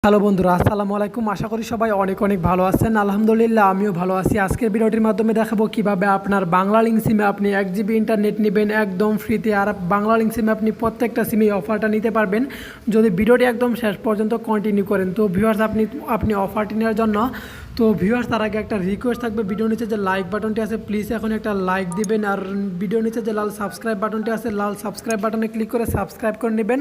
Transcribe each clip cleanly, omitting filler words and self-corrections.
Hello বন্ধুরা, আসসালামু আলাইকুম। আশা করি সবাই অনেক ভালো আছেন। আলহামদুলিল্লাহ আমিও ভালো আছি। আজকের ভিডিওটির মাধ্যমে দেখাবো কিভাবে আপনার বাংলা লিঙ্ক সিমে আপনি 1 GB ইন্টারনেট নেবেন একদম ফ্রিতে। আর বাংলা লিঙ্ক সিমে আপনি প্রত্যেকটা সিমে অফারটা নিতে পারবেন যদি ভিডিওটি একদম শেষ পর্যন্ত কন্টিনিউ করেন। তো ভিউয়ার্স, আপনি অফারটি নেওয়ার জন্য ভিউয়ার্স তার আগে একটা রিকোয়েস্ট থাকবে, ভিডিও নিচে যে লাইক বাটনটি আছে প্লিজ এখন একটা লাইক দিবেন। আর ভিডিও নিচে যে লাল সাবস্ক্রাইব বাটনটি আছে লাল সাবস্ক্রাইব বাটনে ক্লিক করে সাবস্ক্রাইব করে নেবেন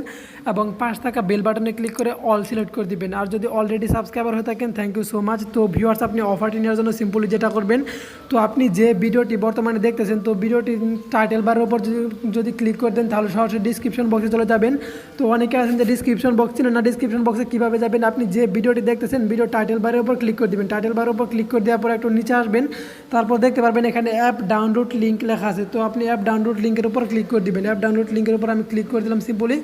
এবং পাশ থাকা বেল বাটনে ক্লিক করে অল সিলেক্ট করে দিবেন। আর যদি অলরেডি সাবস্ক্রাইবার হয়ে থাকেন থ্যাংক ইউ সো মাচ। তো ভিউয়ার্স, আপনি অফারটি নেওয়ার জন্য সিম্পলি যেটা করবেন, তো আপনি যে ভিডিওটি বর্তমানে দেখতেছেন তো ভিডিওটি টাইটেল বারের উপর যদি ক্লিক করে দেন তাহলে সরাসরি ডিসক্রিপশন বক্সে চলে যাবেন। তো অনেকে আছেন যে ডিসক্রিপশন বক্স ছিল না, ডিসক্রিপশন বক্সে কীভাবে যাবেন, আপনি যে ভিডিওটি দেখতেছেন ভিডিও টাইটেল বারের উপর ক্লিক করে দেবেন। টাইটেল বারের উপর ক্লিক করে দেওয়ার পর একটু নিচে আসবেন, তারপর দেখতে পারবেন এখানে অ্যাপ ডাউনলোড লিঙ্ক লেখা আছে। তো আপনি অ্যাপ ডাউনলোড লিঙ্কের উপর ক্লিক করে দেবেন। অ্যাপ ডাউনলোড লিঙ্কের উপর আমি ক্লিক করে দিলাম সিম্পলি।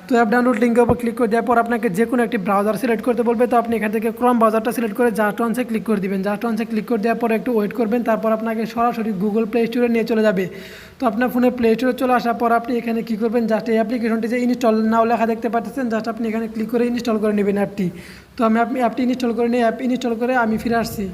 তো অ্যাপ ডাউনলোড লিঙ্কের উপর ক্লিক করে দেওয়ার পর আপনাকে যে কোনো একটি ব্রাউজার সিলেক্ট করতে বলবে। তো আপনি এখান থেকে ক্রোম ব্রাউজারটা সিলেক্ট করে জাস্ট ওয়ান্সে ক্লিক করে দিবেন। জাস্ট ওয়ান্সে ক্লিক করে দেওয়ার পর একটু ওয়েট করবেন, তারপর আপনাকে সরাসরি গুগল প্লে স্টোরে নিয়ে চলে যাবে। তো আপনার ফোনে প্লে স্টোরে চলে আসার পর আপনি এখানে কী করবেন, জাস্ট এই অ্যাপ্লিকেশনটি যে ইনস্টল নাও লেখা দেখতে পাচ্ছেন, জাস্ট আপনি এখানে ক্লিক করে ইনস্টল করে নেবেন অ্যাপটি। তো আমি অ্যাপটি ইনস্টল করে নিই। অ্যাপ ইনস্টল করে আমি ফিরে আসছি।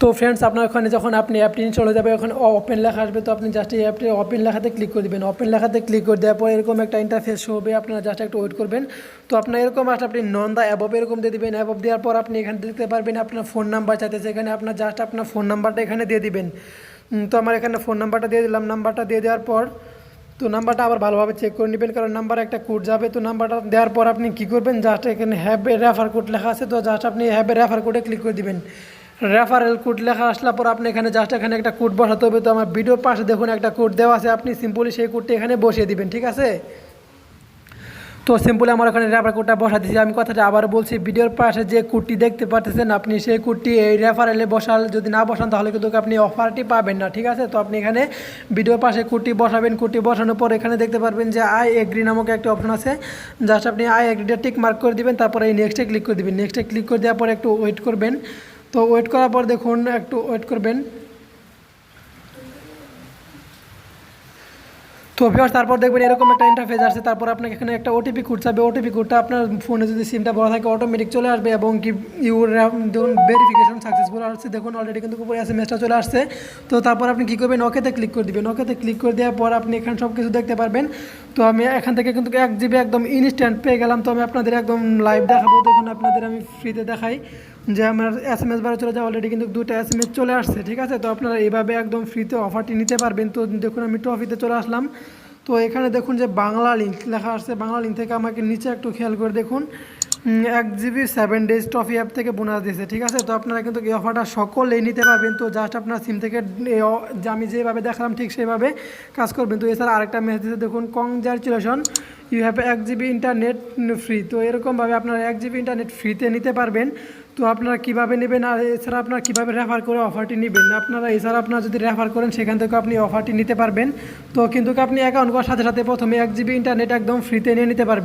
তো ফ্রেন্ডস, আপনার ওখানে যখন আপনি অ্যাপটি ইনস্টল হয়ে যাবে ওখানে ওপেন লেখা আসবে। তো আপনি জাস্ট এই অ্যাপটি ওপেন লেখাতে ক্লিক করে দেবেন। ওপেন লেখাতে ক্লিক করে দেওয়ার পর এরকম একটা ইন্টারফেস শো হবে, আপনারা জাস্ট একটু ওয়েট করবেন। তো আপনার এরকম আসলে আপনি নন দা অ্যাবভ এরকম দিয়ে দেবেন। অ্যাবভ দেওয়ার পর আপনি এখানে দেখতে পারবেন আপনার ফোন নাম্বার চাইতেছে, এখানে আপনার জাস্ট আপনার ফোন নাম্বারটা এখানে দিয়ে দিবেন। তো আমার এখানে ফোন নাম্বারটা দিয়ে দিলাম। নাম্বারটা দিয়ে দেওয়ার পর তো নাম্বারটা আবার ভালোভাবে চেক করে নেবেন, কারণ নাম্বার একটা কোড যাবে। তো নাম্বারটা দেওয়ার পর আপনি কী করবেন, জাস্ট এখানে হ্যাভ এ রেফার কোড লেখা আছে, তো জাস্ট আপনি হ্যাভ এ রেফার কোডে ক্লিক করে দিবেন। রেফারেল কোড লেখা আসলে পর আপনি এখানে জাস্ট এখানে একটা কোড বসাতে হবে। তো আমার ভিডিওর পাশে দেখুন একটা কোড দেওয়া আছে, আপনি সিম্পলি সেই কোডটি এখানে বসিয়ে দিবেন, ঠিক আছে। তো সিম্পলি আমার ওখানে রেফার কোডটা বসা দিয়েছি। আমি কথাটা আবার বলছি, ভিডিওর পাশে যে কোডটি দেখতে পাচ্ছেন আপনি সেই কোডটি এই রেফারেলে বসাল, যদি না বসান তাহলে কিন্তু আপনি অফারটি পাবেন না, ঠিক আছে। তো আপনি এখানে ভিডিওর পাশে কোডটি বসাবেন। কোডটি বসানোর পর এখানে দেখতে পারবেন যে আই এগ্রি নামক একটা অপশন আছে, জাস্ট আপনি আই এগ্রিটা টিক মার্ক করে দিবেন, তারপরে এই নেক্সটে ক্লিক করে দিবেন। নেক্সটে ক্লিক করে দেওয়ার পর একটু ওয়েট করবেন। তো ওয়েট করার পর দেখুন একটু ওয়েট করবেন। তো ভিউয়ার্স, তারপর দেখবেন এরকম একটা ইন্টারফেস আসছে। তারপর আপনাকে এখানে একটা ওটিপি কোড চাবে। ওটিপি কোডটা আপনার ফোনে যদি সিমটা বড় থাকে অটোমেটিক চলে আসবে এবং কি দেখুন ভেরিফিকেশন সাকসেসফুল আসছে, দেখুন অলরেডি কিন্তু উপরে এসএমএসটা চলে আসছে। তো তারপর আপনি কী করবেন, ওকেতে ক্লিক করে দিবেন। ওকেতে ক্লিক করে দেওয়ার পর আপনি এখানে সব কিছু দেখতে পারবেন। তো আমি এখান থেকে কিন্তু 1 GB একদম ইনস্ট্যান্ট পেয়ে গেলাম। তো আমি আপনাদের একদম লাইভ দেখাবো। দেখুন আপনাদের আমি ফ্রিতে দেখাই যে আমার এসএমএস বারে চলে যায়, অলরেডি কিন্তু 2টা এসএমএস চলে আসছে, ঠিক আছে। তো আপনারা এইভাবে একদম ফ্রিতে অফারটি নিতে পারবেন। তো দেখুন আমি টপিতে চলে আসলাম। তো এখানে দেখুন যে বাংলা লিঙ্ক লেখা আসছে, বাংলা লিঙ্ক থেকে আমাকে নিচে একটু খেয়াল করে দেখুন 1 GB 7 ডেজ ট্রফি অ্যাপ থেকে বোনাস দিয়েছে, ঠিক আছে। তো আপনারা কিন্তু এই অফারটা সকলেই নিতে পারবেন। তো জাস্ট আপনার সিম থেকে আমি যেভাবে দেখালাম ঠিক সেইভাবে কাজ করবেন। তো এছাড়া আরেকটা মেসেজ দিতে দেখুন, congratulation you have 1 GB internet free. তো এরকমভাবে আপনারা 1 GB ইন্টারনেট ফ্রিতে নিতে পারবেন। তো আপনারা কীভাবে নেবেন আর এছাড়া আপনারা কীভাবে রেফার করে অফারটি নেবেন, আপনারা এছাড়া আপনারা যদি রেফার করেন সেখান থেকে আপনি অফারটি নিতে পারবেন। তো কিন্তু আপনি অ্যাকাউন্ট করার সাথে সাথে প্রথমে 1 GB ইন্টারনেট একদম ফ্রিতে নিয়ে নিতে পারবেন।